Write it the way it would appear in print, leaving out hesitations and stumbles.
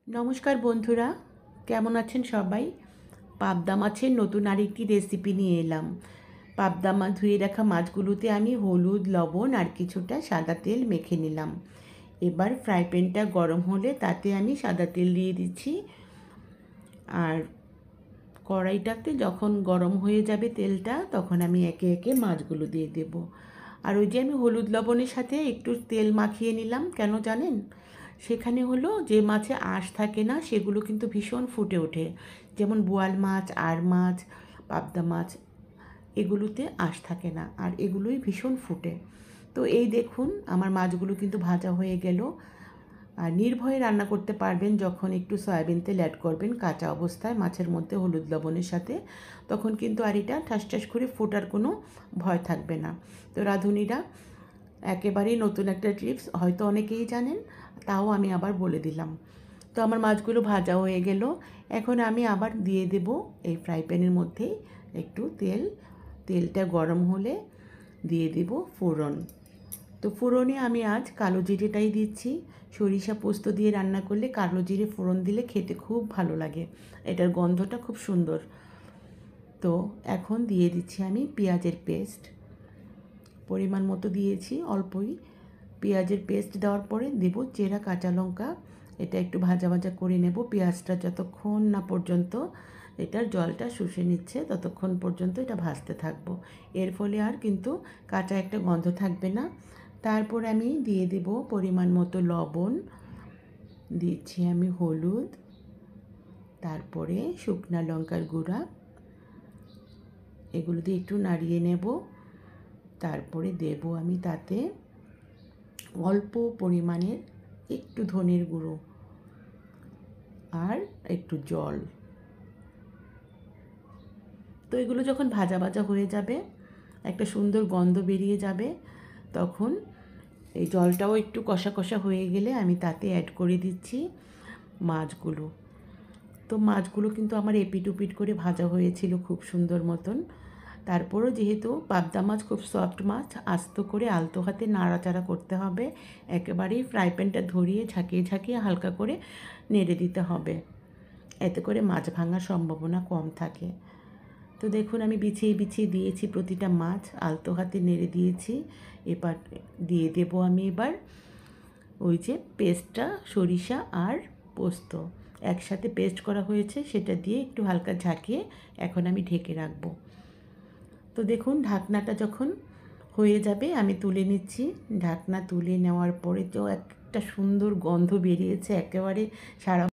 নমস্কার বন্ধুরা, কেমন আছেন সবাই? পাবদা মাছের নতুন আরেকটি রেসিপি নিয়ে এলাম। পাবদা মাছ ধুয়ে রাখা মাছগুলোতে আমি হলুদ, লবণ আর কিছুটা সাদা তেল মেখে নিলাম। এবার ফ্রাই প্যানটা গরম হলে তাতে আমি সাদা তেল দিয়ে দিচ্ছি। আর কড়াইটাতে যখন গরম হয়ে যাবে তেলটা, তখন আমি একে একে মাছগুলো দিয়ে দেব। আর ওই যে আমি হলুদ লবণের সাথে একটু তেল মাখিয়ে নিলাম, কেন জানেন? সেখানে হলো যে মাছে আঁশ থাকে না, সেগুলো কিন্তু ভীষণ ফুটে ওঠে। যেমন বোয়াল মাছ, আর মাছ, পাবদা মাছ, এগুলোতে আঁশ থাকে না, আর এগুলোই ভীষণ ফুটে। তো এই দেখুন আমার মাছগুলো কিন্তু ভাজা হয়ে গেল। আর নির্ভয়ে রান্না করতে পারবেন যখন একটু সয়াবিন তেল অ্যাড করবেন কাঁচা অবস্থায় মাছের মধ্যে হলুদ লবণের সাথে, তখন কিন্তু আর এটা ঠাস ঠাস করে ফোটার কোনো ভয় থাকবে না। তো রাঁধুনিরা একেবারেই নতুন একটা টিপস, হয়তো অনেকেই জানেন, তাও আমি আবার বলে দিলাম। তো আমার মাছগুলো ভাজা হয়ে গেল। এখন আমি আবার দিয়ে দেব এই ফ্রাই প্যানের মধ্যেই একটু তেল। তেলটা গরম হলে দিয়ে দেব ফোড়ন। তো ফোড়নে আমি আজ কালো জিরেটাই দিচ্ছি। সরিষা পোস্ত দিয়ে রান্না করলে কালো জিরে ফোড়ন দিলে খেতে খুব ভালো লাগে, এটার গন্ধটা খুব সুন্দর। তো এখন দিয়ে দিচ্ছি আমি পেঁয়াজের পেস্ট, পরিমাণ মতো দিয়েছি, অল্পই। পেঁয়াজের পেস্ট দেওয়ার পরে দেব চেরা কাঁচা লঙ্কা। এটা একটু ভাজা ভাজা করে নেব, পেঁয়াজটা যতক্ষণ না পর্যন্ত এটার জলটা শুষে নিচ্ছে ততক্ষণ পর্যন্ত এটা ভাজতে থাকবো। এর ফলে আর কিন্তু কাঁচা একটা গন্ধ থাকবে না। তারপর আমি দিয়ে দেব পরিমাণ মতো লবণ, দিচ্ছি আমি হলুদ, তারপরে শুকনা লঙ্কার গুঁড়া, এগুলো দিয়ে একটু নাড়িয়ে নেব। তারপরে দেব আমি তাতে অল্প পরিমাণের একটু ধনের গুঁড়ো আর একটু জল। তো এগুলো যখন ভাজা ভাজা হয়ে যাবে, একটা সুন্দর গন্ধ বেরিয়ে যাবে, তখন এই জলটাও একটু কষা কষা হয়ে গেলে আমি তাতে অ্যাড করে দিচ্ছি মাছগুলো। তো মাছগুলো কিন্তু আমার এপিট ওপিট করে ভাজা হয়েছিল খুব সুন্দর মতন। তারপরও যেহেতু পাবদা মাছ খুব সফট মাছ, আস্ত করে আলতো হাতে নাড়াচাড়া করতে হবে। একেবারেই ফ্রাই প্যানটা ধরিয়ে ঝাঁকিয়ে ঝাঁকিয়ে হালকা করে নেড়ে দিতে হবে, এতে করে মাছ ভাঙার সম্ভাবনা কম থাকে। তো দেখুন আমি বিছিয়ে বিছিয়ে দিয়েছি প্রতিটা মাছ, আলতো হাতে নেড়ে দিয়েছি। এবার দিয়ে দেব আমি এবার ওই যে পেস্টটা, সরিষা আর পোস্ত একসাথে পেস্ট করা হয়েছে, সেটা দিয়ে একটু হালকা ঝাঁকিয়ে এখন আমি ঢেকে রাখবো। তো দেখুন ঢাকনাটা যখন হয়ে যাবে আমি তুলে নিচ্ছি। ঢাকনা তুলে নেওয়ার পরে তো একটা সুন্দর গন্ধ বেরিয়েছে, একেবারে সারা